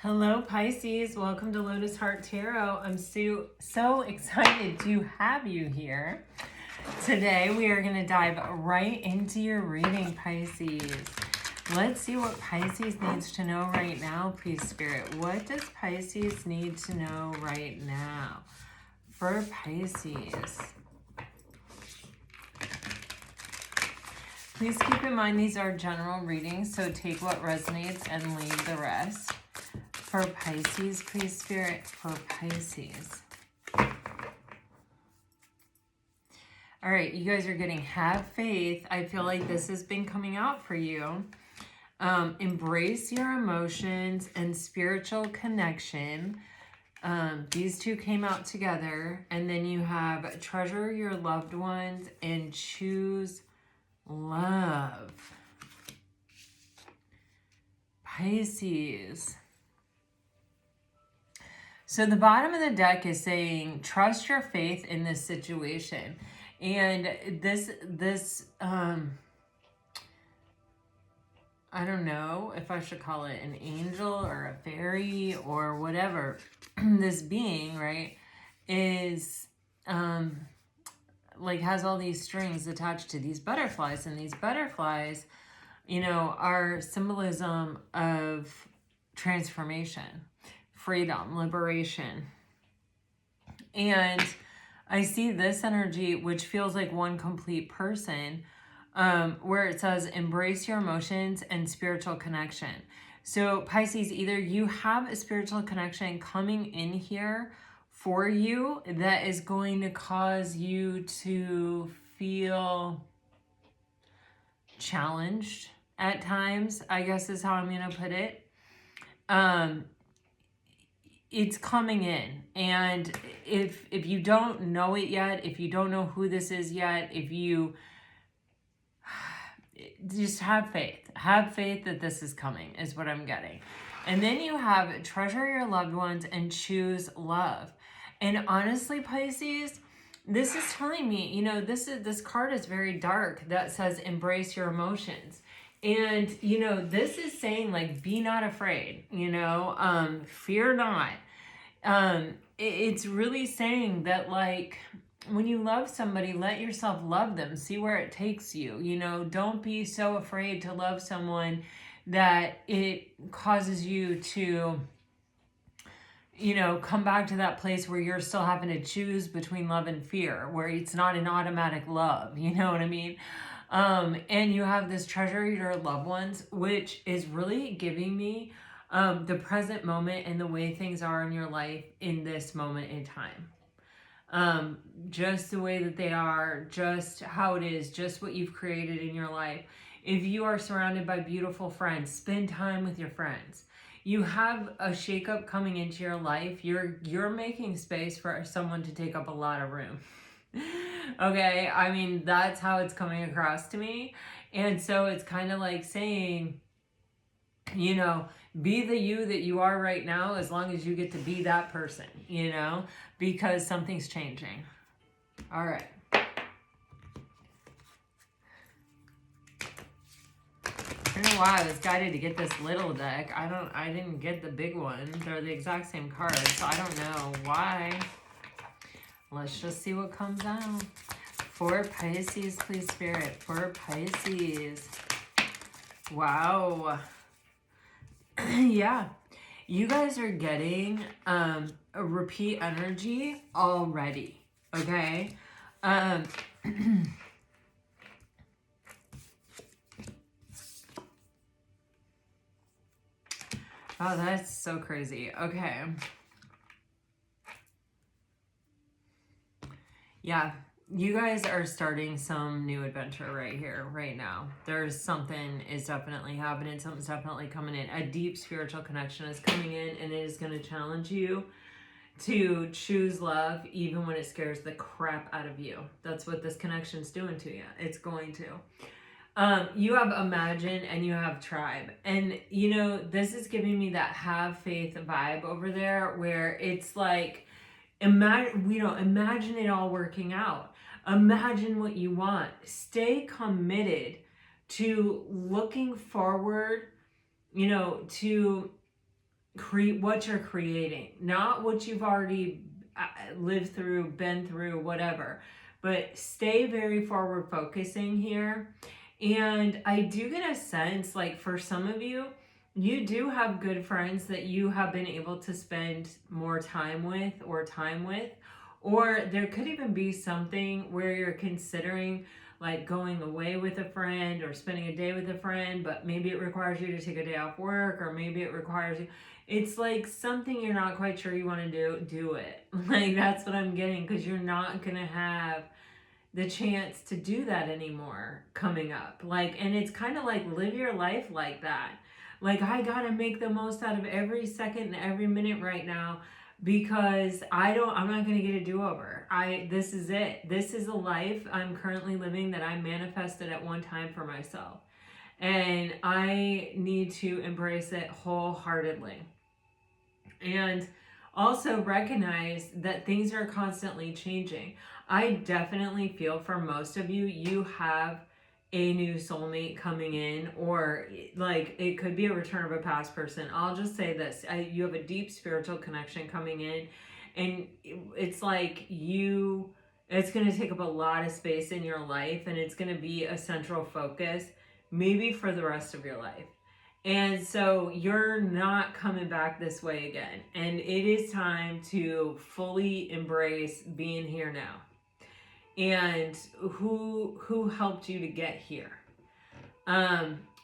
Hello, Pisces. Welcome to Lotus Heart Tarot. I'm so excited to have you here. Today, we are going to dive right into your reading, Pisces. Let's see what Pisces needs to know right now, please, Spirit. What does Pisces need to know right now for Pisces? Please keep in mind these are general readings, so take what resonates and leave the rest. For Pisces, please, Spirit, for Pisces. All right, you guys are getting have faith. I feel like this has been coming out for you. Embrace your emotions and spiritual connection. These two came out together. And then you have treasure your loved ones and choose love. Pisces. So the bottom of the deck is saying, trust your faith in this situation. And this I don't know if I should call it an angel or a fairy or whatever, this being, right, is, like has all these strings attached to these butterflies. And these butterflies, you know, are symbolism of transformation, freedom, liberation. And I see this energy, which feels like one complete person, where it says embrace your emotions and spiritual connection. So Pisces, either you have a spiritual connection coming in here for you that is going to cause you to feel challenged at times, I guess is how I'm going to put it. It's coming in, and if you don't know it yet, if you don't know who this is yet, if you just have faith that this is coming is what I'm getting. And then you have treasure your loved ones and choose love. And honestly, Pisces, this is telling me, you know, this card is very dark that says embrace your emotions. And, you know, this is saying, like, be not afraid, you know, fear not. It's really saying that, like, when you love somebody, let yourself love them. See where it takes you. You know, don't be so afraid to love someone that it causes you to, you know, come back to that place where you're still having to choose between love and fear, where it's not an automatic love. You know what I mean? And you have this treasure your loved ones, which is really giving me the present moment and the way things are in your life in this moment in time. Just the way that they are, just how it is, just what you've created in your life. If you are surrounded by beautiful friends, spend time with your friends. You have a shakeup coming into your life. You're making space for someone to take up a lot of room. Okay, I mean, that's how it's coming across to me. And so it's kind of like saying, you know, be the you that you are right now, as long as you get to be that person, you know, because something's changing. All right. I don't know why I was guided to get this little deck. I didn't get the big one. They're the exact same cards, so I don't know why. Let's just see what comes out. For Pisces, please, Spirit. For Pisces. Wow. Yeah. You guys are getting a repeat energy already. Okay? Oh, that's so crazy. Okay. Yeah, you guys are starting some new adventure right here, right now. There's something is definitely happening. Something's definitely coming in. A deep spiritual connection is coming in, and it is going to challenge you to choose love even when it scares the crap out of you. That's what this connection's doing to you. It's going to. You have imagine and you have tribe. And, you know, this is giving me that have faith vibe over there, where it's like, imagine it all working out. Imagine what you want. Stay committed to looking forward, you know, to what you're creating, not what you've already lived through, been through, whatever. But stay very forward focusing here. And I do get a sense, like for some of you, you do have good friends that you have been able to spend more time with, or there could even be something where you're considering like going away with a friend or spending a day with a friend, but maybe it requires you to take a day off work, or maybe it requires you, it's like something you're not quite sure you want to do it. Like that's what I'm getting, because you're not going to have the chance to do that anymore coming up. Like, and it's kind of like live your life like that. Like, I got to make the most out of every second and every minute right now, because I'm not going to get a do-over. This is it. This is a life I'm currently living that I manifested at one time for myself. And I need to embrace it wholeheartedly. And also recognize that things are constantly changing. I definitely feel for most of you, you have a new soulmate coming in, or like it could be a return of a past person. I'll just say this, you have a deep spiritual connection coming in, and it's like it's going to take up a lot of space in your life, and it's going to be a central focus maybe for the rest of your life. And so you're not coming back this way again. And it is time to fully embrace being here now. And who helped you to get here?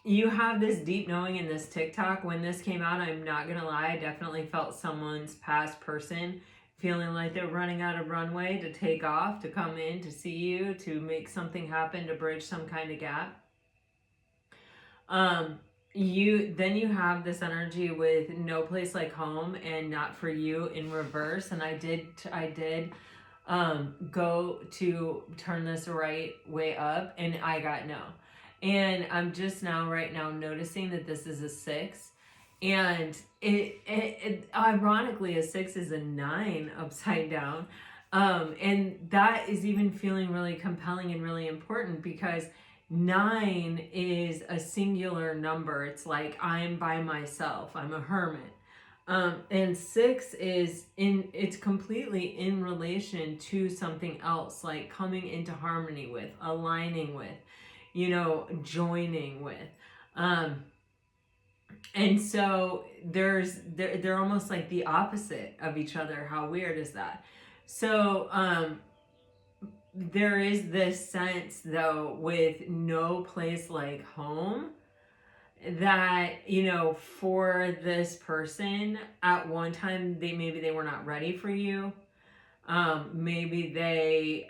You have this deep knowing in this TikTok. When this came out, I'm not gonna lie, I definitely felt someone's past person feeling like they're running out of runway to take off, to come in, to see you, to make something happen, to bridge some kind of gap. You have this energy with no place like home and not for you in reverse. And I did go to turn this right way up, and I got no. And I'm just right now noticing that this is a 6, and it ironically, a 6 is a 9 upside down. And that is even feeling really compelling and really important, because 9 is a singular number. It's like I'm by myself, I'm a hermit. And 6 is it's completely in relation to something else, like coming into harmony with, aligning with, joining with. And so they're almost like the opposite of each other. How weird is that? So, there is this sense though with no place like home, that for this person at one time, maybe they were not ready for you. Maybe they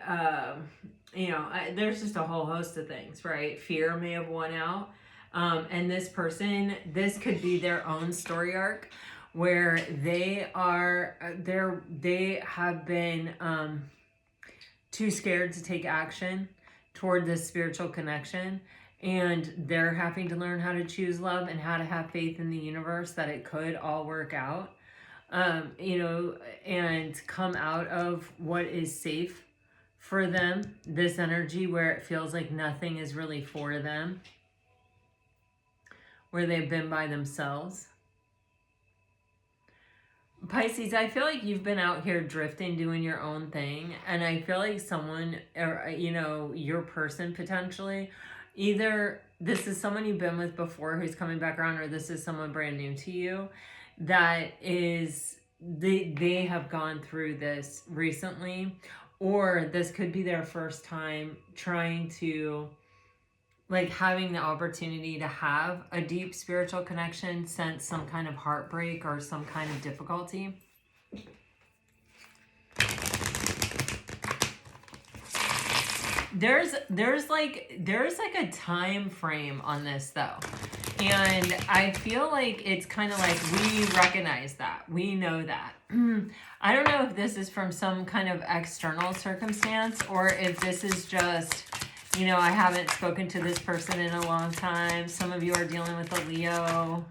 there's just a whole host of things, right? Fear may have won out. And this person, this could be their own story arc, where they have been too scared to take action toward this spiritual connection, and they're having to learn how to choose love and how to have faith in the universe that it could all work out, and come out of what is safe for them, this energy where it feels like nothing is really for them, where they've been by themselves. Pisces, I feel like you've been out here drifting, doing your own thing. And I feel like someone, or, your person potentially, either this is someone you've been with before who's coming back around, or this is someone brand new to you that is, they have gone through this recently, or this could be their first time trying to, like, having the opportunity to have a deep spiritual connection since some kind of heartbreak or some kind of difficulty. There's like a time frame on this though. And I feel like it's kind of like we recognize that. We know that. I don't know if this is from some kind of external circumstance, or if this is just, I haven't spoken to this person in a long time. Some of you are dealing with a Leo.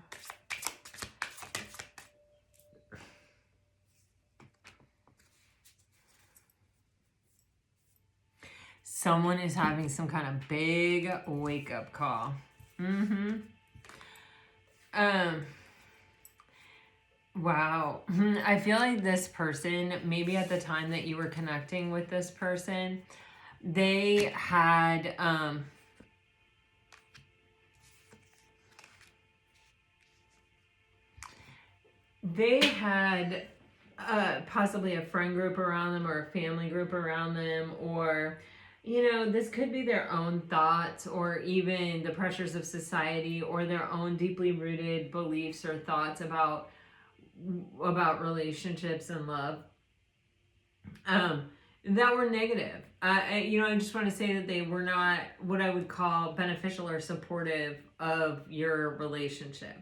Someone is having some kind of big wake-up call. Wow. I feel like this person, maybe at the time that you were connecting with this person, they had possibly a friend group around them or a family group around them, or this could be their own thoughts or even the pressures of society or their own deeply rooted beliefs or thoughts about relationships and love um, that were negative. I just want to say that they were not what I would call beneficial or supportive of your relationship.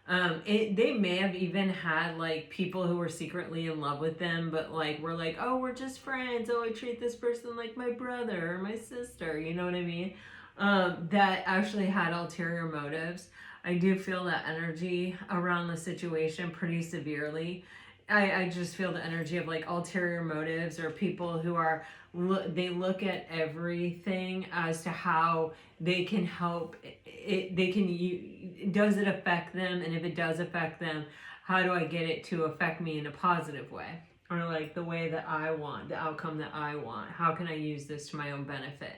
They may have even had like people who were secretly in love with them, but like we're like, oh, we're just friends. Oh, I treat this person like my brother or my sister. You know what I mean? That actually had ulterior motives. I do feel that energy around the situation pretty severely. I just feel the energy of like ulterior motives or people who are they look at everything as to how they can help it. Does it affect them, and if it does affect them, how do I get it to affect me in a positive way, or like the way that I want, the outcome that I want? How can I use this to my own benefit?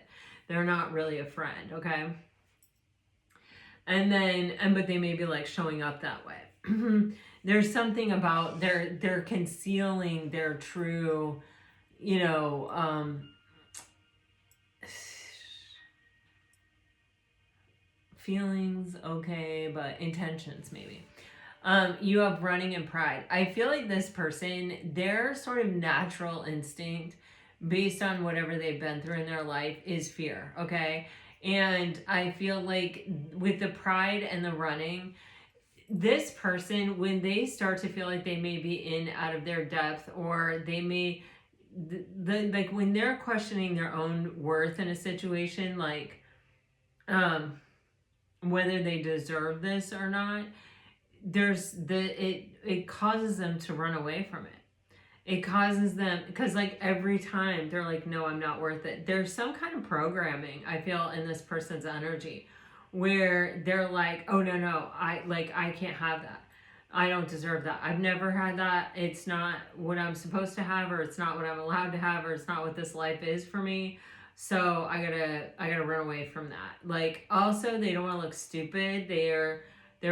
They're not really a friend, okay? But they may be like showing up that way. There's something about they're concealing their true, feelings, okay, but intentions maybe. You have running and pride. I feel like this person, their sort of natural instinct based on whatever they've been through in their life is fear, okay? And I feel like with the pride and the running, this person, when they start to feel like they may be in out of their depth, or they may like when they're questioning their own worth in a situation, like whether they deserve this or not, it causes them to run away from it. It causes them, because like every time they're like, no, I'm not worth it. There's some kind of programming I feel in this person's energy where they're like, oh no, I can't have that. I don't deserve that. I've never had that. It's not what I'm supposed to have, or it's not what I'm allowed to have, or it's not what this life is for me. So I gotta run away from that. Like, also, they don't want to look stupid. Their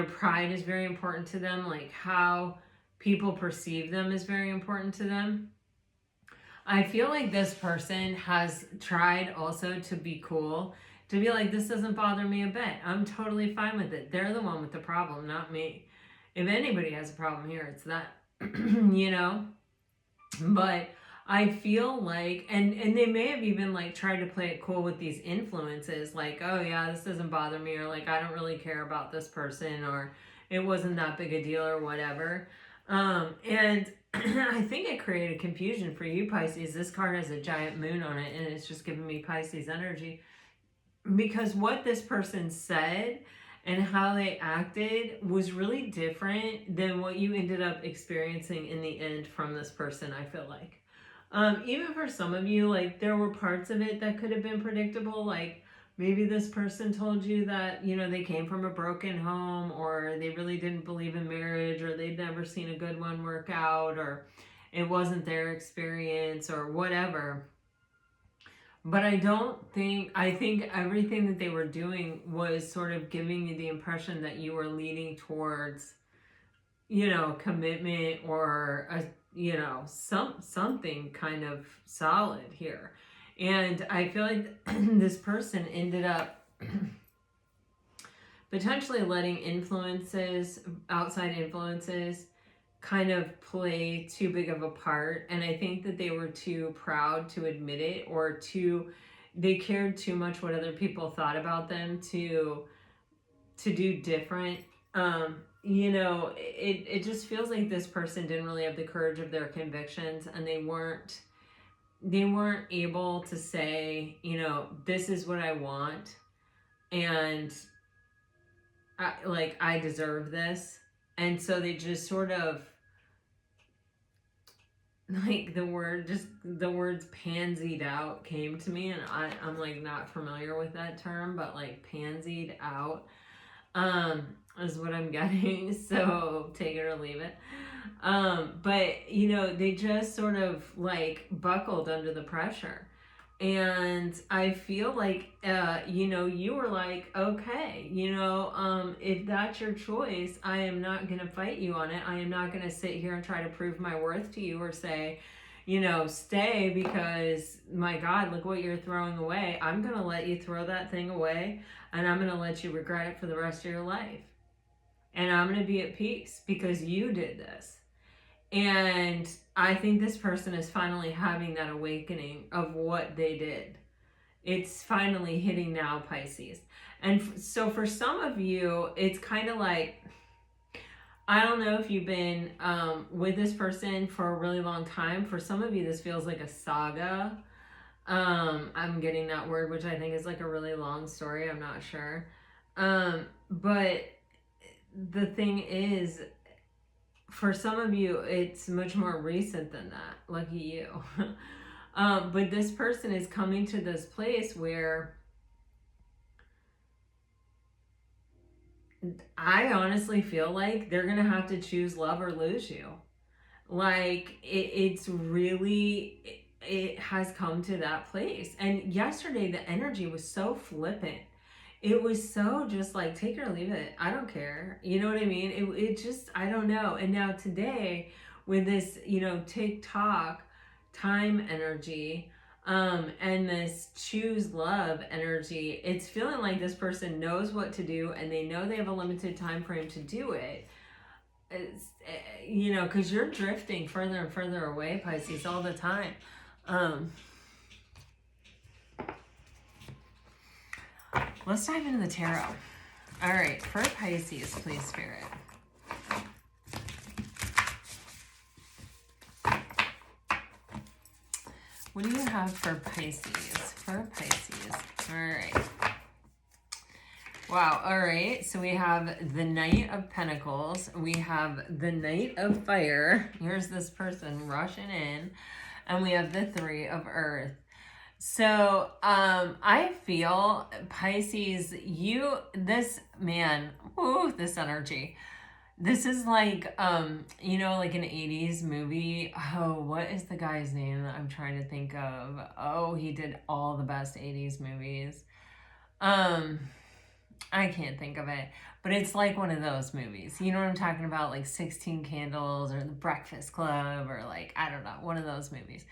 pride is very important to them. Like how people perceive them is very important to them. I feel like this person has tried also to be cool, to be like, this doesn't bother me a bit. I'm totally fine with it. They're the one with the problem, not me. If anybody has a problem here, it's that, But I feel like, and they may have even like tried to play it cool with these influences, like, oh yeah, this doesn't bother me, or like, I don't really care about this person, or it wasn't that big a deal, or whatever. And I think it created confusion for you, Pisces. This card has a giant moon on it, and it's just giving me Pisces energy. Because what this person said and how they acted was really different than what you ended up experiencing in the end from this person, I feel like. Even for some of you, like, there were parts of it that could have been predictable, like maybe this person told you that, they came from a broken home, or they really didn't believe in marriage, or they'd never seen a good one work out, or it wasn't their experience, or whatever. But I think everything that they were doing was sort of giving you the impression that you were leading towards, commitment, or something kind of solid here. And I feel like this person ended up potentially letting outside influences, kind of play too big of a part. And I think that they were too proud to admit it, or they cared too much what other people thought about them to do different. It just feels like this person didn't really have the courage of their convictions, and they weren't able to say, this is what I want, and I deserve this. And so they just sort of, like, the words pansied out came to me, and I'm like not familiar with that term, but like pansied out. is what I'm getting. So take it or leave it. But you know, they just sort of like buckled under the pressure. And I feel like, you know, you were like, okay, you know, if that's your choice, I am not going to fight you on it. I am not going to sit here and try to prove my worth to you or say, you know, stay because my God, look what you're throwing away. I'm going to let you throw that thing away, and I'm going to let you regret it for the rest of your life. And I'm going to be at peace because you did this. And I think this person is finally having that awakening of what they did. It's finally hitting now, Pisces. And so for some of you, it's kind of like, I don't know if you've been with this person for a really long time. For some of you, this feels like a saga. I'm getting that word, which I think is like a really long story. I'm not sure. But the thing is, for some of you, it's much more recent than that. Lucky you. But this person is coming to this place where I honestly feel like they're going to have to choose love or lose you. Like, it's really, it has come to that place. And yesterday, the energy was so flippant. It was so just like, take it or leave it. I don't care. You know what I mean? It just, I don't know. And now today, with this, you know, TikTok time energy, and this choose love energy, it's feeling like this person knows what to do and they know they have a limited time frame to do it. It's, you know, because you're drifting further and further away, Pisces, all the time. Let's dive into the tarot. All right, for Pisces, please, Spirit. What do you have for Pisces? For Pisces. All right. Wow. All right. So we have the Knight of Pentacles. We have the Knight of Fire. Here's this person rushing in. And we have the Three of Earth. So I feel, Pisces, this man, ooh, this energy. This is like, you know, like an 80s movie. Oh, what is the guy's name that I'm trying to think of? Oh, he did all the best 80s movies. I can't think of it, but it's like one of those movies. You know what I'm talking about? Like 16 Candles or The Breakfast Club or like, I don't know, one of those movies.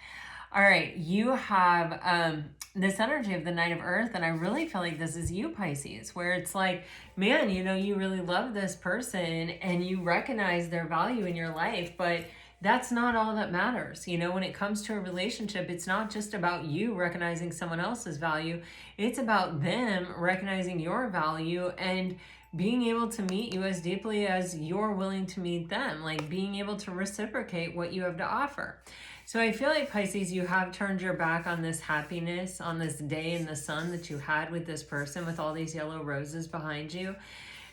All right, you have this energy of the Knight of Earth, and I really feel like this is you, Pisces, where it's like, man, you know, you really love this person and you recognize their value in your life, but that's not all that matters. You know, when it comes to a relationship, it's not just about you recognizing someone else's value. It's about them recognizing your value and being able to meet you as deeply as you're willing to meet them, like being able to reciprocate what you have to offer. So I feel like, Pisces, you have turned your back on this happiness, on this day in the sun that you had with this person with all these yellow roses behind you.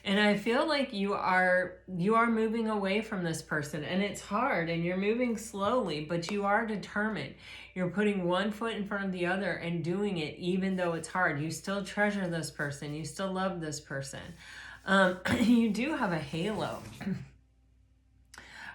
And I feel like you are moving away from this person, and it's hard and you're moving slowly, but you are determined. You're putting one foot in front of the other and doing it even though it's hard. You still treasure this person. You still love this person. You do have a halo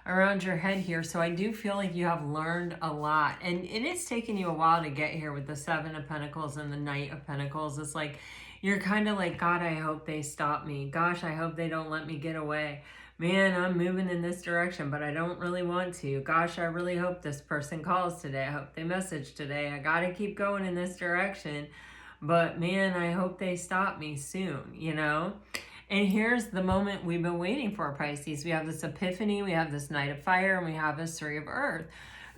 around your head here, so I do feel like you have learned a lot, and it's taken you a while to get here with the Seven of Pentacles and the Knight of Pentacles. It's like you're kind of like, God, I hope they stop me. Gosh, I hope they don't let me get away. Man, I'm moving in this direction, but I don't really want to. Gosh, I really hope this person calls today. I hope they message today. I gotta keep going in this direction, but man, I hope they stop me soon, you know? And here's the moment we've been waiting for, Pisces. We have this epiphany, we have this Knight of Fire, and we have this Three of Earth.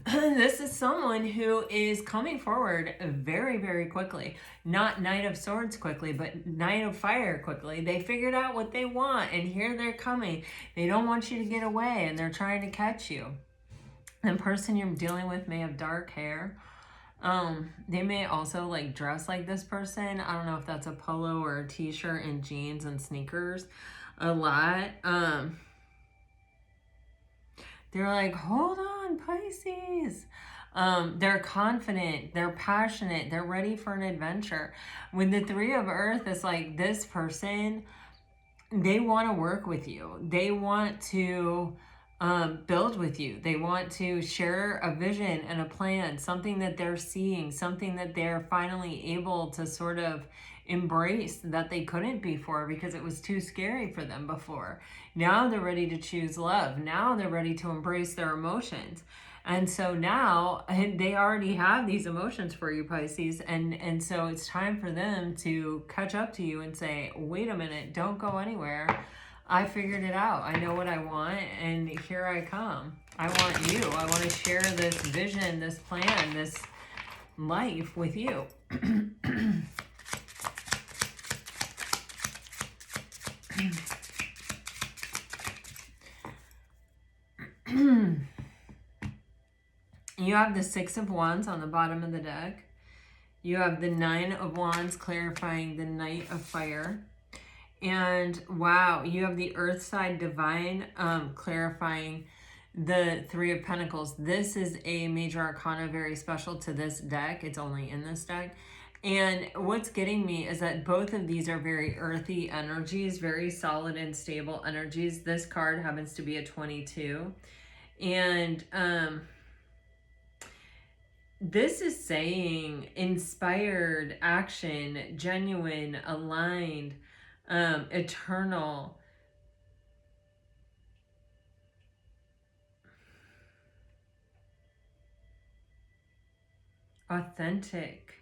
This is someone who is coming forward very, very quickly. Not Knight of Swords quickly, but Knight of Fire quickly. They figured out what they want, and here they're coming. They don't want you to get away, and they're trying to catch you. The person you're dealing with may have dark hair. They may also like dress like this person. I don't know if that's a polo or a t-shirt and jeans and sneakers a lot. They're like, hold on, Pisces. They're confident, they're passionate, they're ready for an adventure. With the Three of Earth, it's like this person, they want to work with you. They want to build with you. They want to share a vision and a plan, something that they're seeing, something that they're finally able to sort of embrace that they couldn't before because it was too scary for them before. Now they're ready to choose love. Now they're ready to embrace their emotions. And so now, and they already have these emotions for you, Pisces, and so it's time for them to catch up to you and say, wait a minute, don't go anywhere. I figured it out. I know what I want, and here I come. I want you. I want to share this vision, this plan, this life with you. You have the Six of Wands on the bottom of the deck. You have the Nine of Wands clarifying the Knight of Fire. And wow, you have the Earth side Divine clarifying the Three of Pentacles. This is a major arcana very special to this deck. It's only in this deck. And what's getting me is that both of these are very earthy energies, very solid and stable energies. This card happens to be a 22. And this is saying inspired action, genuine, aligned, eternal. Authentic.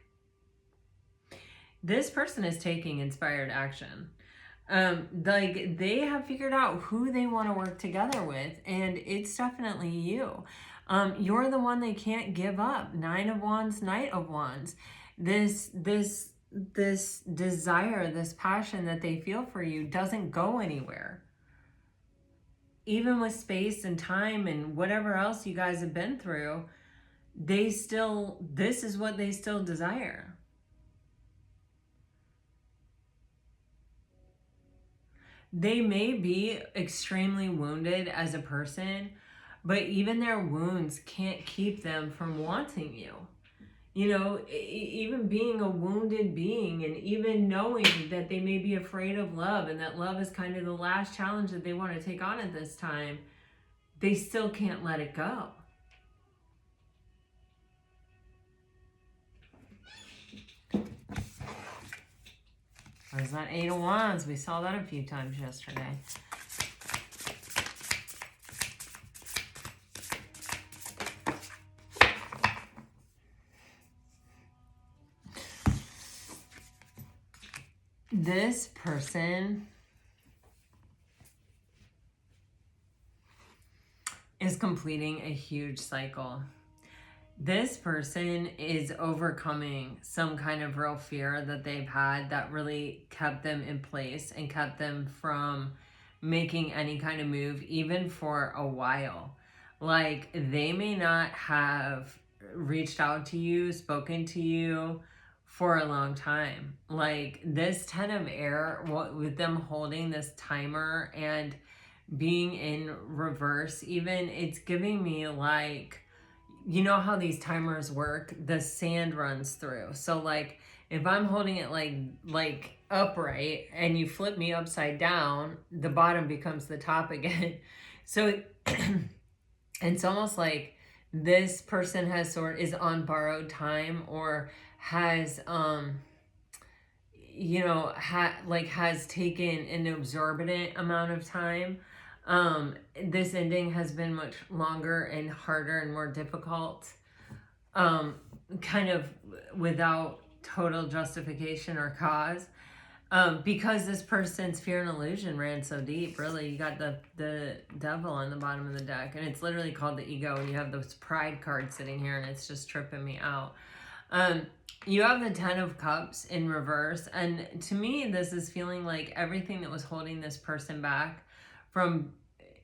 This person is taking inspired action. Like they have figured out who they want to work together with, and it's definitely you. You're the one they can't give up. Nine of Wands, Knight of Wands. This desire, this passion that they feel for you doesn't go anywhere. Even with space and time and whatever else you guys have been through, this is what they still desire. They may be extremely wounded as a person, but even their wounds can't keep them from wanting you. You know, even being a wounded being and even knowing that they may be afraid of love and that love is kind of the last challenge that they want to take on at this time, they still can't let it go. There's that Eight of Wands. We saw that a few times yesterday. This person is completing a huge cycle. This person is overcoming some kind of real fear that they've had that really kept them in place and kept them from making any kind of move, even for a while. Like they may not have reached out to you, spoken to you for a long time. Like this 10 of air, with them holding this timer and being in reverse, even, it's giving me like, you know how these timers work? The sand runs through. So like if I'm holding it like upright and you flip me upside down, the bottom becomes the top again. So it's almost like this person is on borrowed time, or has has taken an exorbitant amount of time. This ending has been much longer and harder and more difficult, kind of without total justification or cause, because this person's fear and illusion ran so deep. Really, you got the devil on the bottom of the deck, and it's literally called the ego, and you have this pride card sitting here, and it's just tripping me out. You have the 10 of Cups in reverse, and to me this is feeling like everything that was holding this person back from,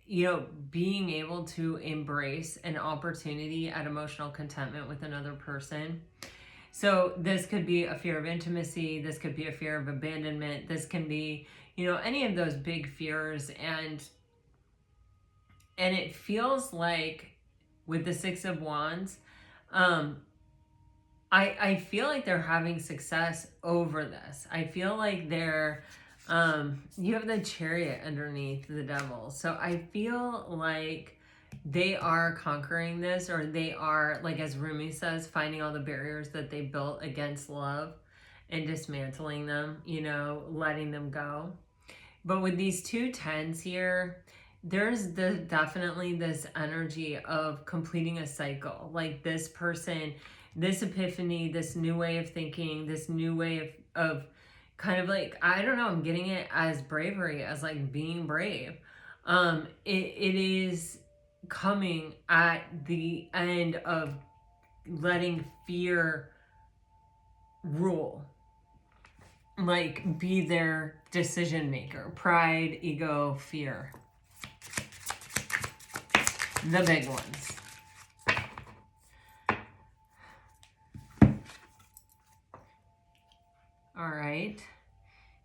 you know, being able to embrace an opportunity at emotional contentment with another person. So this could be a fear of intimacy, this could be a fear of abandonment, this can be, you know, any of those big fears, and it feels like with the Six of Wands, I feel like they're having success over this. I feel like they're You have the Chariot underneath the Devil. So I feel like they are conquering this, or they are, like as Rumi says, finding all the barriers that they built against love and dismantling them, you know, letting them go. But with these 2 10s here, there's definitely this energy of completing a cycle. Like this person, this epiphany, this new way of thinking, this new way of kind of like, I don't know, I'm getting it as bravery, as like being brave. It is coming at the end of letting fear rule, like be their decision maker. Pride, ego, fear, the big ones. All right,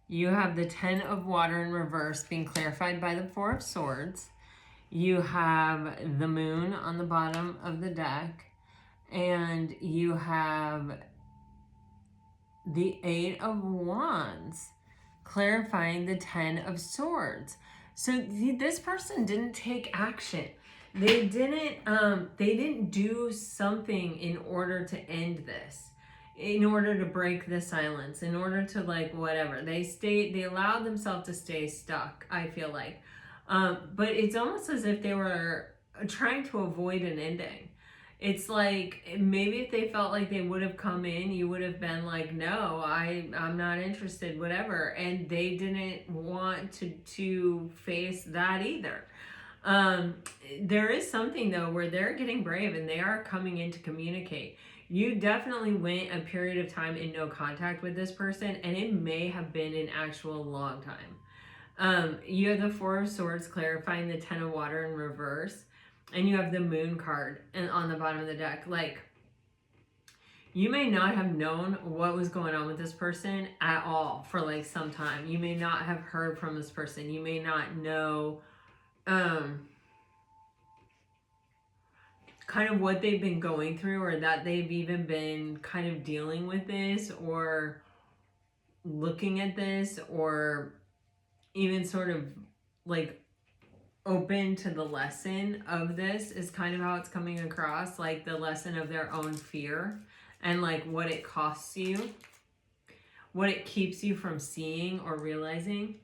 you have the 10 of water in reverse being clarified by the 4 of swords. You have the moon on the bottom of the deck, and you have the 8 of wands clarifying the 10 of swords. So this person didn't take action. They didn't do something in order to end this, in order to break the silence, in order to like whatever. They allowed themselves to stay stuck, I feel like. But it's almost as if they were trying to avoid an ending. It's like maybe if they felt like they would have come in, you would have been like, no, I'm not interested, whatever. And they didn't want to face that either. There is something though where they're getting brave and they are coming in to communicate. You definitely went a period of time in no contact with this person, and it may have been an actual long time. You have the 4 of swords clarifying the 10 of water in reverse, and you have the moon card and on the bottom of the deck. Like, you may not have known what was going on with this person at all for like some time. You may not have heard from this person. You may not know kind of what they've been going through, or that they've even been kind of dealing with this, or looking at this, or even sort of like open to the lesson of this, is kind of how it's coming across, like the lesson of their own fear and like what it costs you, what it keeps you from seeing or realizing.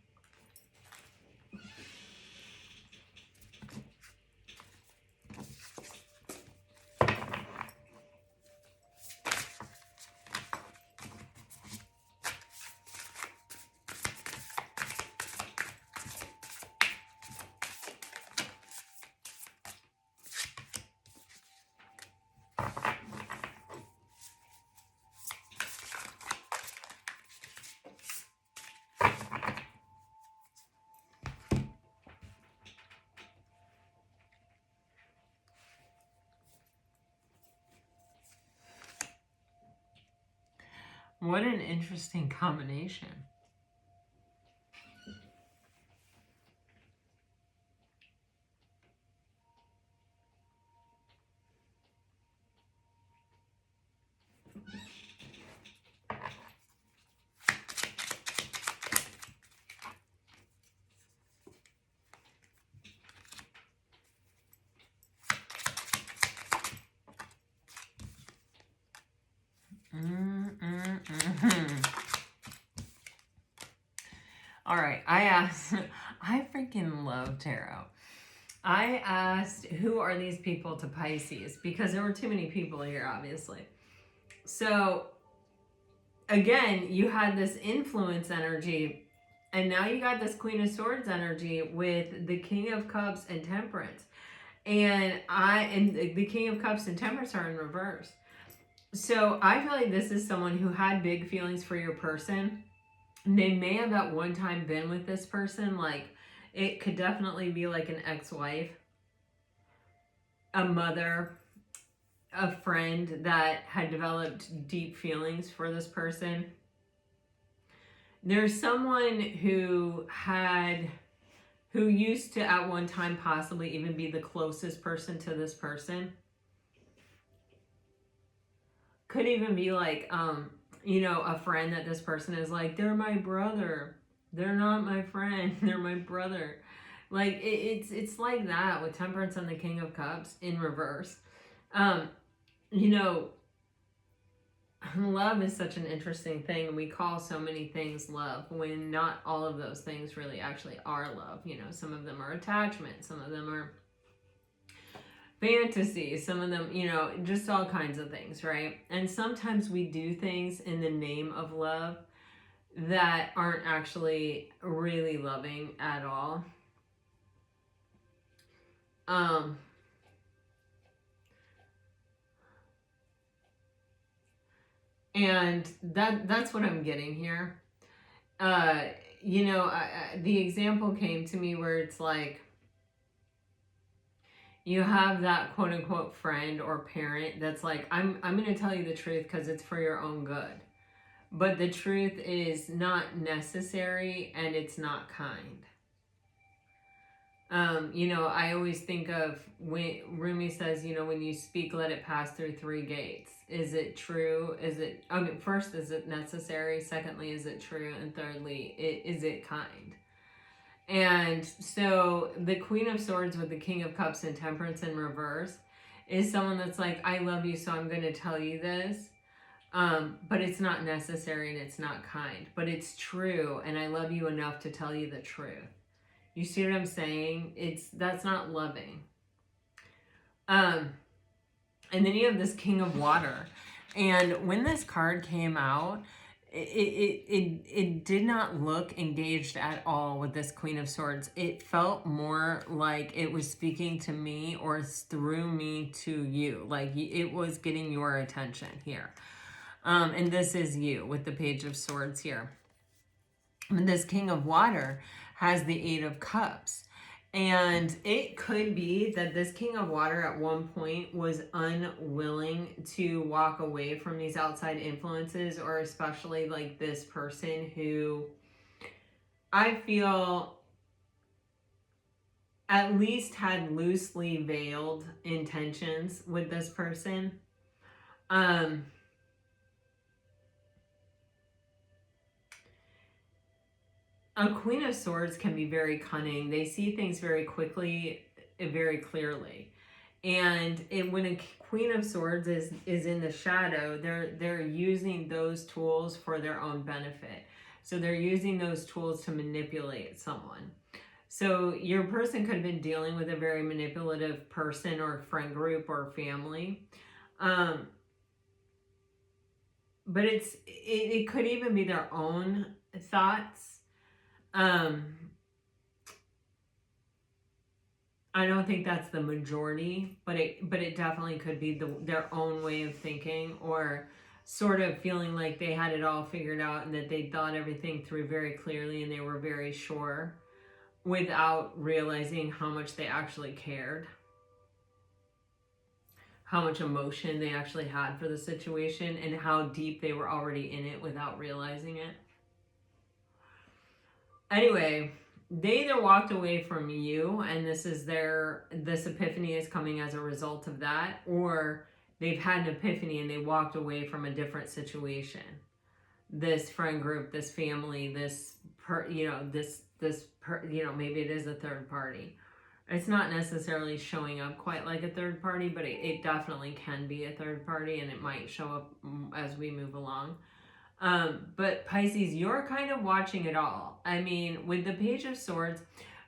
What an interesting combination. All right, I freaking love tarot. I asked, who are these people to Pisces? Because there were too many people here, obviously. So, again, you had this influence energy, and now you got this Queen of Swords energy with the King of Cups and Temperance. And the King of Cups and Temperance are in reverse. So I feel like this is someone who had big feelings for your person. They may have at one time been with this person. Like, it could definitely be like an ex-wife, a mother, a friend that had developed deep feelings for this person. There's someone who used to at one time possibly even be the closest person to this person. Could even be like, you know, a friend that this person is like, they're my brother. They're not my friend. They're my brother. Like it's like that with Temperance and the King of Cups in reverse. Um, you know, love is such an interesting thing. We call so many things love when not all of those things really actually are love. You know, some of them are attachment, some of them are fantasy, some of them, you know, just all kinds of things, right? And sometimes we do things in the name of love that aren't actually really loving at all. Um, and that's what I'm getting here. Uh, you know, the example came to me where it's like you have that quote unquote friend or parent that's like, I'm going to tell you the truth because it's for your own good. But the truth is not necessary and it's not kind. You know, I always think of when Rumi says, you know, when you speak, let it pass through three gates. Is it true? Is it, okay, first, is it necessary? Secondly, is it true? And thirdly, is it kind? And so the Queen of Swords with the King of Cups and Temperance in reverse is someone that's like, I love you, so I'm going to tell you this. But it's not necessary and it's not kind. But it's true, and I love you enough to tell you the truth. You see what I'm saying? That's not loving. And then you have this King of Water. And when this card came out, it did not look engaged at all with this Queen of Swords. It felt more like it was speaking to me or through me to you. Like it was getting your attention here. And this is you with the Page of Swords here. And this King of Water has the Eight of Cups. And it could be that this King of Water at one point was unwilling to walk away from these outside influences, or especially like this person who I feel at least had loosely veiled intentions with this person. A Queen of Swords can be very cunning. They see things very quickly, very clearly. And when a Queen of Swords is in the shadow, they're using those tools for their own benefit. So they're using those tools to manipulate someone. So your person could have been dealing with a very manipulative person or friend group or family. But it could even be their own thoughts. I don't think that's the majority, but it definitely could be their own way of thinking, or sort of feeling like they had it all figured out and that they thought everything through very clearly and they were very sure, without realizing how much they actually cared, how much emotion they actually had for the situation, and how deep they were already in it without realizing it. Anyway, they either walked away from you and this epiphany is coming as a result of that, or they've had an epiphany and they walked away from a different situation. This friend group, this family, maybe it is a third party. It's not necessarily showing up quite like a third party, but it definitely can be a third party, and it might show up as we move along. But Pisces, you're kind of watching it all. I mean, with the Page of Swords,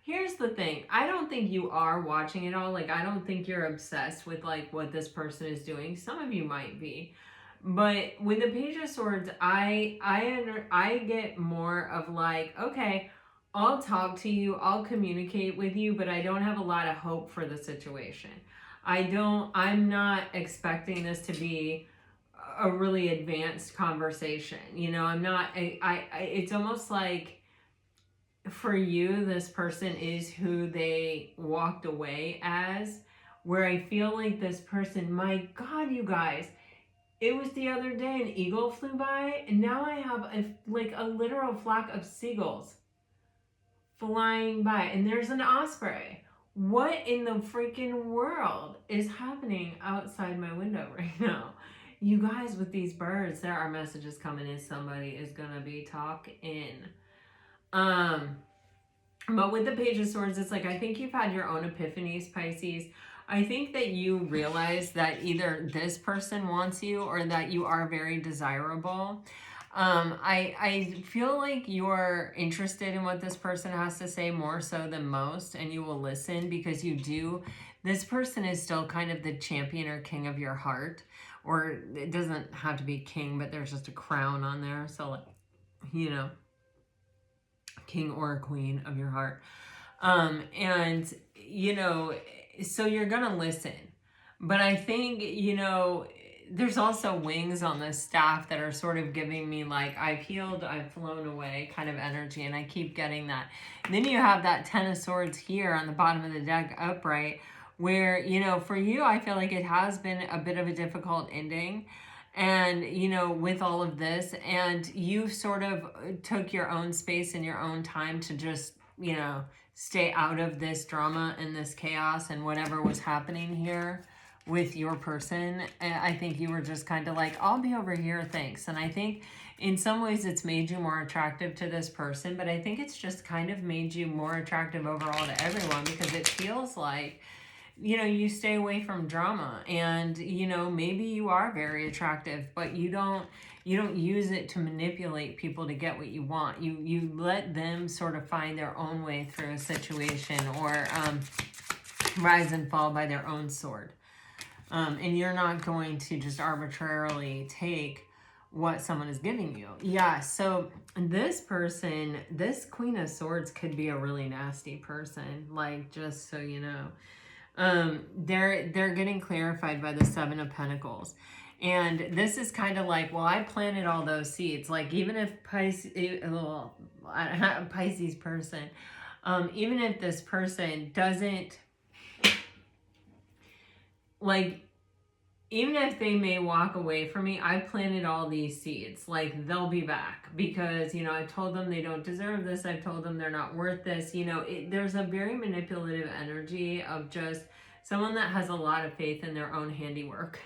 here's the thing. I don't think you are watching it all. Like, I don't think you're obsessed with like what this person is doing. Some of you might be. But with the Page of Swords, I get more of like, okay, I'll talk to you, I'll communicate with you, but I don't have a lot of hope for the situation. I'm not expecting this to be a really advanced conversation. You know, I'm not, it's almost like for you, this person is who they walked away as, where I feel like this person, my God, you guys, it was the other day an eagle flew by, and now I have a literal flock of seagulls flying by, and there's an osprey. What in the freaking world is happening outside my window right now? You guys, with these birds, there are messages coming in. Somebody is going to be talking. But with the Page of Swords, it's like, I think you've had your own epiphanies, Pisces. I think that you realize that either this person wants you or that you are very desirable. I feel like you're interested in what this person has to say more so than most, and you will listen because you do. This person is still kind of the champion or king of your heart, or it doesn't have to be king, but there's just a crown on there. So, like, you know, king or queen of your heart. And, you know, so you're going to listen. But I think, you know, there's also wings on the staff that are sort of giving me like, I've healed, I've flown away kind of energy. And I keep getting that. And then you have that Ten of Swords here on the bottom of the deck upright where, you know, for you, I feel like it has been a bit of a difficult ending. And, you know, with all of this, and you sort of took your own space and your own time to just, you know, stay out of this drama and this chaos and whatever was happening here with your person. And I think you were just kind of like, I'll be over here, thanks. And I think in some ways it's made you more attractive to this person, but I think it's just kind of made you more attractive overall to everyone because it feels like, you know, you stay away from drama and, you know, maybe you are very attractive, but you don't use it to manipulate people to get what you want. You let them sort of find their own way through a situation or rise and fall by their own sword. And you're not going to just arbitrarily take what someone is giving you. Yeah, so this person, this Queen of Swords could be a really nasty person, like, just so you know. They're getting clarified by the Seven of Pentacles. And this is kind of like, well, I planted all those seeds. Like, even if Pisces person, even if this person doesn't, like, even if they may walk away from me, I planted all these seeds. Like, they'll be back because, you know, I told them they don't deserve this. I've told them they're not worth this. You know, there's a very manipulative energy of just someone that has a lot of faith in their own handiwork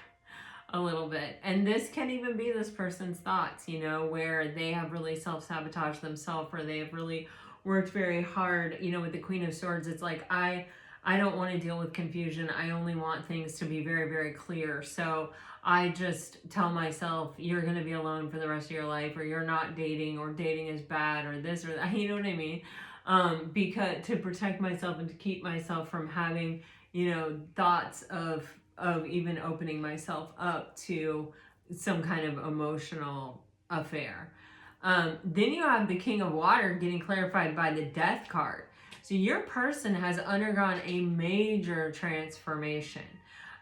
a little bit. And this can even be this person's thoughts, you know, where they have really self-sabotaged themselves or they have really worked very hard. You know, with the Queen of Swords, it's like, I don't want to deal with confusion. I only want things to be very, very clear. So I just tell myself, you're going to be alone for the rest of your life, or you're not dating, or dating is bad, or this or that. You know what I mean? Because to protect myself and to keep myself from having, you know, thoughts of even opening myself up to some kind of emotional affair. Then you have the King of Water getting clarified by the Death card. So your person has undergone a major transformation.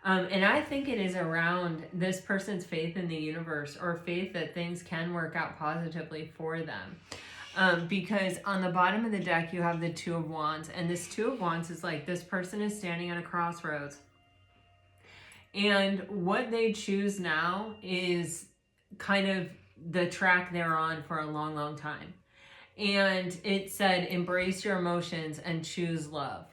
And I think it is around this person's faith in the universe or faith that things can work out positively for them. Because on the bottom of the deck, you have the Two of Wands. And this Two of Wands is like, this person is standing at a crossroads. And what they choose now is kind of the track they're on for a long, long time. And it said, embrace your emotions and choose love.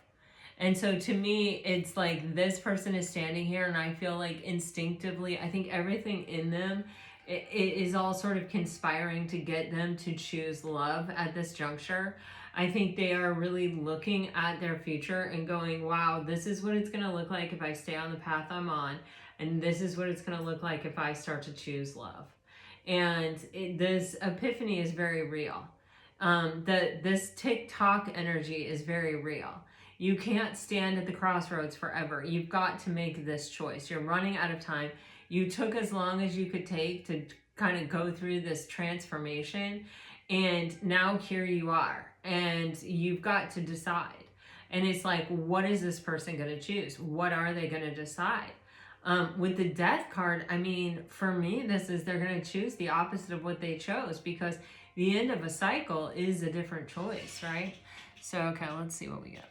And so to me, it's like this person is standing here and I feel like instinctively, I think everything in them, it is all sort of conspiring to get them to choose love at this juncture. I think they are really looking at their future and going, wow, this is what it's going to look like if I stay on the path I'm on. And this is what it's going to look like if I start to choose love. And this epiphany is very real. This TikTok energy is very real. You can't stand at the crossroads forever. You've got to make this choice. You're running out of time. You took as long as you could take to kind of go through this transformation. And now here you are. And you've got to decide. And it's like, what is this person going to choose? What are they going to decide? With the Death card, I mean, for me, this is they're going to choose the opposite of what they chose because the end of a cycle is a different choice, right? So, okay, let's see what we get.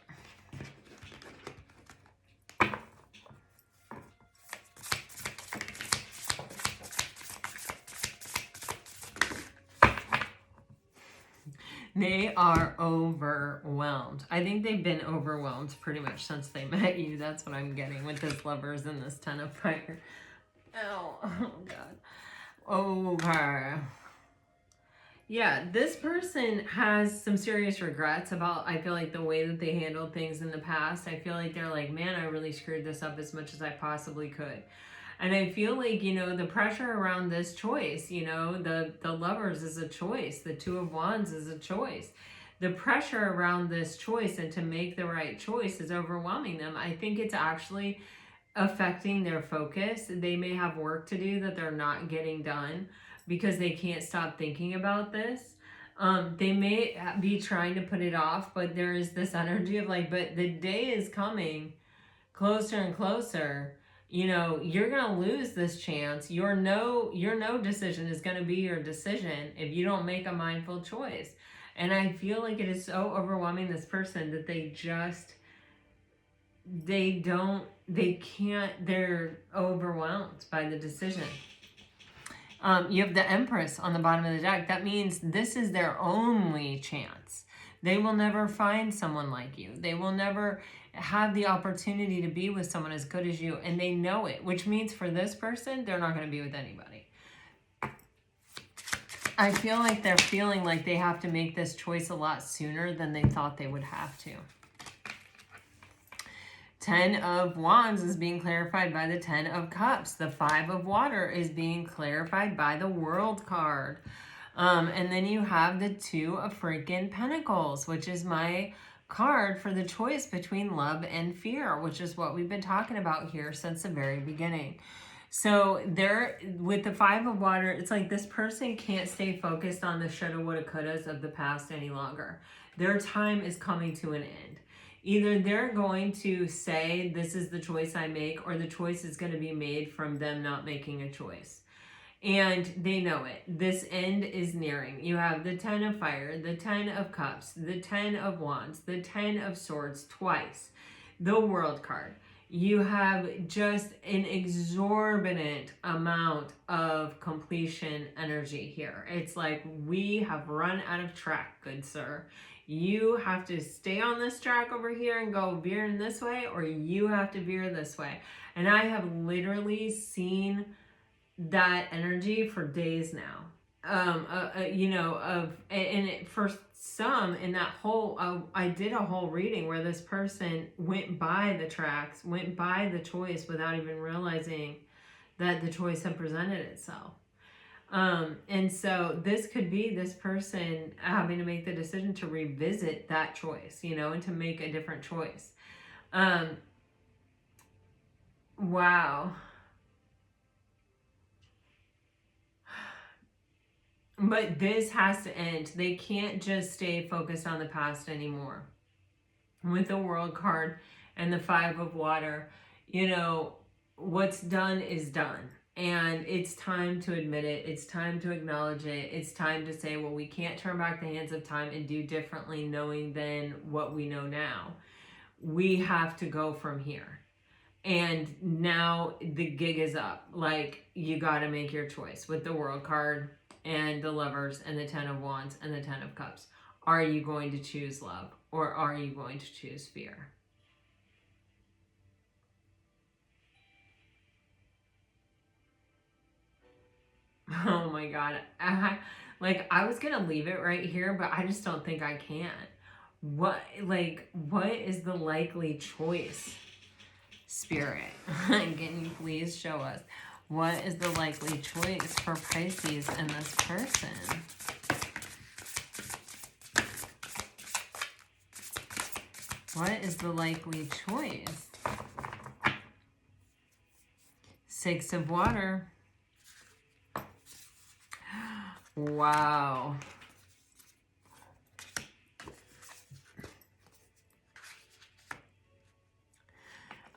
They are overwhelmed. I think they've been overwhelmed pretty much since they met you. That's what I'm getting with this Lovers and this Ten of Fire. Oh God. Okay. Yeah, this person has some serious regrets about, I feel like, the way that they handled things in the past. I feel like they're like, man, I really screwed this up as much as I possibly could. And I feel like, you know, the pressure around this choice, you know, the Lovers is a choice. The Two of Wands is a choice. The pressure around this choice and to make the right choice is overwhelming them. I think it's actually affecting their focus. They may have work to do that they're not getting done because they can't stop thinking about this. They may be trying to put it off, but there is this energy of like, but the day is coming closer and closer. You know, you're gonna lose this chance. Your no decision is gonna be your decision if you don't make a mindful choice. And I feel like it is so overwhelming, this person, that they can't, they're overwhelmed by the decision. You have the Empress on the bottom of the deck. That means this is their only chance. They will never find someone like you. They will never have the opportunity to be with someone as good as you, and they know it, which means for this person, they're not going to be with anybody. I feel like they're feeling like they have to make this choice a lot sooner than they thought they would have to. 10 of Wands is being clarified by the 10 of Cups. The 5 of Water is being clarified by the World card. And then you have the 2 of freaking Pentacles, which is my card for the choice between love and fear, which is what we've been talking about here since the very beginning. So there, with the 5 of Water, it's like this person can't stay focused on the shoulda, woulda, couldas of the past any longer. Their time is coming to an end. Either they're going to say, this is the choice I make, or the choice is going to be made from them not making a choice. And they know it. This end is nearing. You have the 10 of Fire, the 10 of Cups, the 10 of Wands, the 10 of Swords twice, the World card. You have just an exorbitant amount of completion energy here. It's like, we have run out of track, good sir. You have to stay on this track over here and go veering this way, or you have to veer this way. And I have literally seen that energy for days now. For some in that whole, I did a whole reading where this person went by the tracks, went by the choice without even realizing that the choice had presented itself. And so this could be this person having to make the decision to revisit that choice, you know, and to make a different choice. Wow. But this has to end. They can't just stay focused on the past anymore. With the World card and the 5 of Water, you know, what's done is done. And it's time to admit it. It's time to acknowledge it. It's time to say, well, we can't turn back the hands of time and do differently knowing than what we know now. We have to go from here. And now the gig is up. Like, you got to make your choice with the World card and the Lovers and the 10 of Wands and the 10 of Cups. Are you going to choose love, or are you going to choose fear? Oh my God. I was going to leave it right here, but I just don't think I can. What is the likely choice, Spirit? Can you please show us? What is the likely choice for Pisces and this person? What is the likely choice? 6 of Water. Wow.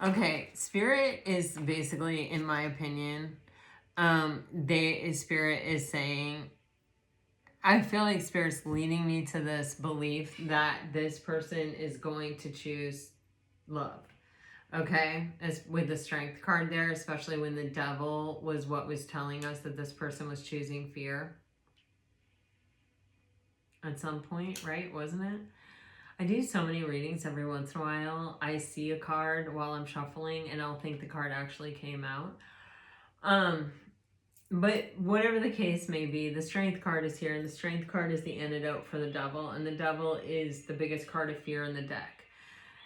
Okay, Spirit is basically, in my opinion, Spirit is saying, I feel like Spirit's leading me to this belief that this person is going to choose love. Okay, as with the Strength card there, especially when the Devil was what was telling us that this person was choosing fear at some point, right? Wasn't it? I do so many readings every once in a while. I see a card while I'm shuffling and I'll think the card actually came out. But whatever the case may be, the Strength card is here, and the Strength card is the antidote for the Devil, and the Devil is the biggest card of fear in the deck.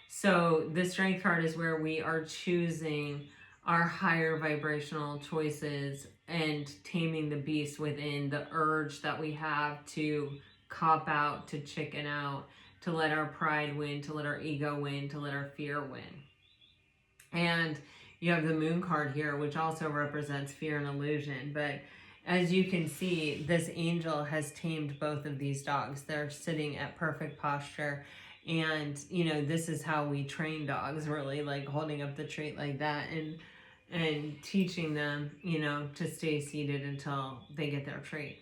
So the Strength card is where we are choosing our higher vibrational choices and taming the beast within, the urge that we have to cop out, to chicken out, to let our pride win, to let our ego win, to let our fear win. And you have the Moon card here, which also represents fear and illusion. But as you can see, this angel has tamed both of these dogs. They're sitting at perfect posture. And, you know, this is how we train dogs, really, like holding up the treat like that and teaching them, you know, to stay seated until they get their treat.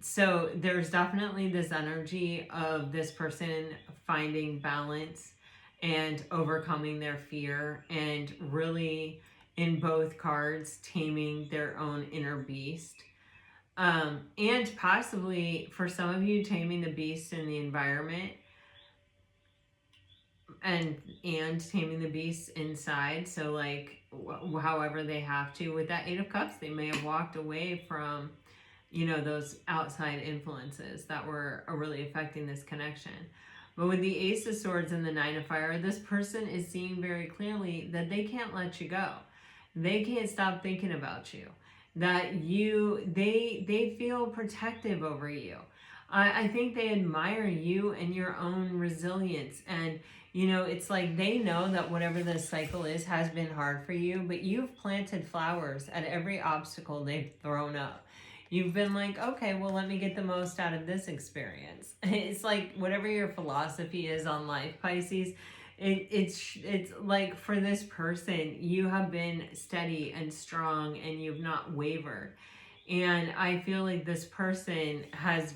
So there's definitely this energy of this person finding balance and overcoming their fear, and really in both cards taming their own inner beast. And possibly for some of you, taming the beast in the environment and taming the beast inside. So like however they have to. With that Eight of Cups, they may have walked away from, you know, those outside influences that were really affecting this connection. But with the Ace of Swords and the Nine of Fire, this person is seeing very clearly that they can't let you go. They can't stop thinking about you. That they feel protective over you. I think they admire you and your own resilience. And, you know, it's like they know that whatever this cycle is has been hard for you, but you've planted flowers at every obstacle they've thrown up. You've been like, okay, well, let me get the most out of this experience. It's like whatever your philosophy is on life, Pisces, it's like for this person, you have been steady and strong and you've not wavered. And I feel like this person has,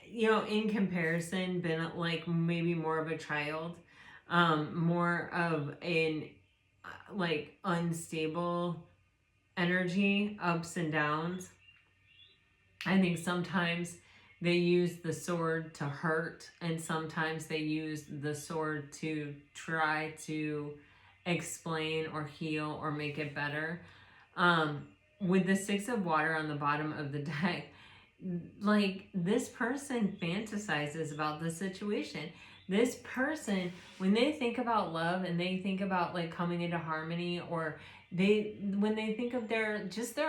you know, in comparison, been like maybe more of a child, more of an like unstable energy, ups and downs. I think sometimes they use the sword to hurt, and sometimes they use the sword to try to explain or heal or make it better. With the Six of Water on the bottom of the deck, like this person fantasizes about the situation. This person, when they think about love and they think about like coming into harmony, or when they think of their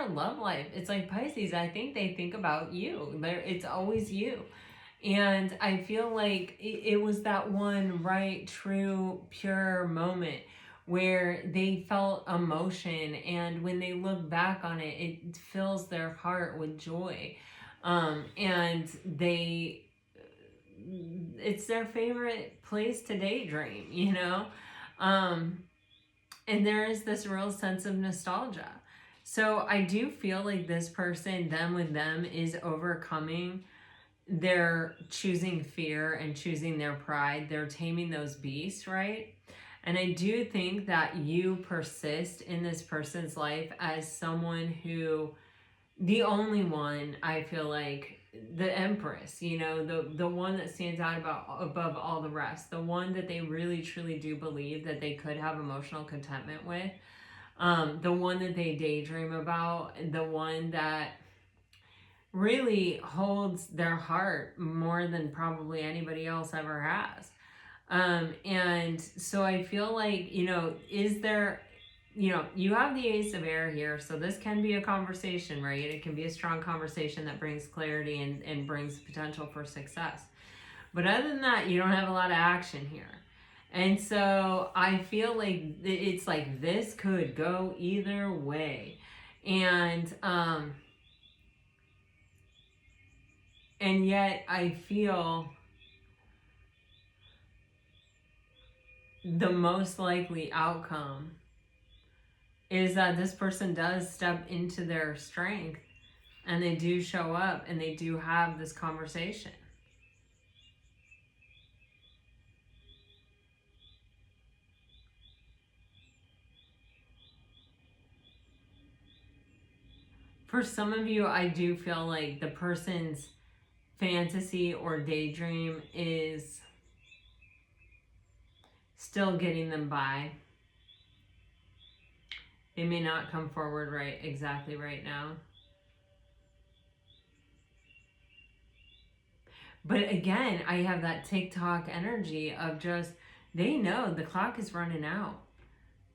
love life, it's like Pisces, I think they think about you. It's always you. And I feel like it was that one right, true, pure moment where they felt emotion, and when they look back on it, it fills their heart with joy. And it's their favorite place to daydream, you know? And there is this real sense of nostalgia. So I do feel like this person, them with them, is overcoming their choosing fear and choosing their pride. They're taming those beasts, right? And I do think that you persist in this person's life as someone who, the only one, I feel like, the Empress, you know, the one that stands out above all the rest, the one that they really truly do believe that they could have emotional contentment with, the one that they daydream about, the one that really holds their heart more than probably anybody else ever has. And so I feel like, you know, is there, you know, you have the Ace of Air here, so this can be a conversation, right? It can be a strong conversation that brings clarity and brings potential for success. But other than that, you don't have a lot of action here. And so I feel like it's like this could go either way. And yet I feel the most likely outcome is that this person does step into their strength, and they do show up and they do have this conversation. For some of you, I do feel like the person's fantasy or daydream is still getting them by. They may not come forward exactly right now. But again, I have that TikTok energy of just, they know the clock is running out.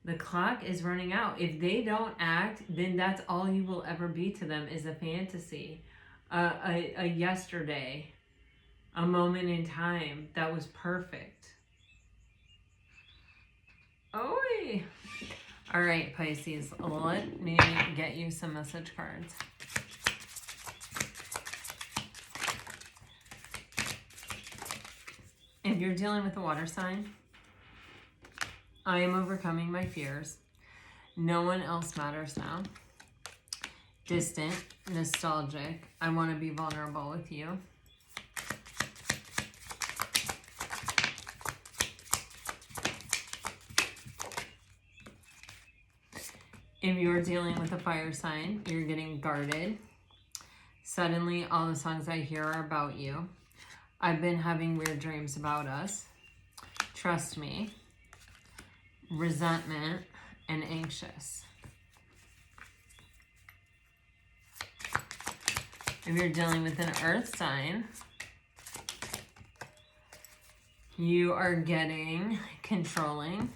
The clock is running out. If they don't act, then that's all you will ever be to them, is a fantasy, a yesterday, a moment in time that was perfect. Oy. All right, Pisces, let me get you some message cards. If you're dealing with a water sign, I am overcoming my fears. No one else matters now. Distant, nostalgic. I want to be vulnerable with you. If you're dealing with a fire sign, you're getting guarded. Suddenly, all the songs I hear are about you. I've been having weird dreams about us. Trust me. Resentment and anxious. If you're dealing with an earth sign, you are getting controlling.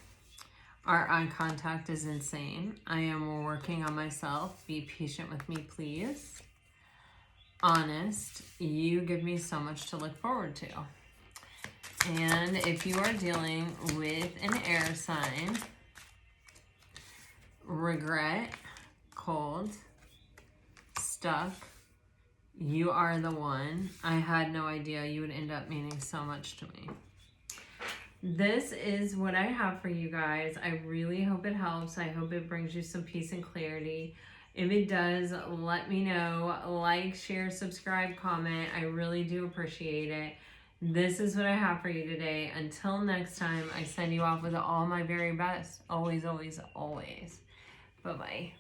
Our eye contact is insane. I am working on myself. Be patient with me, please. Honest. You give me so much to look forward to. And if you are dealing with an air sign, regret, cold, stuck, you are the one. I had no idea you would end up meaning so much to me. This is what I have for you guys. I really hope it helps. I hope it brings you some peace and clarity. If it does, let me know. Like, share, subscribe, comment. I really do appreciate it. This is what I have for you today. Until next time, I send you off with all my very best. Always, always, always. Bye-bye.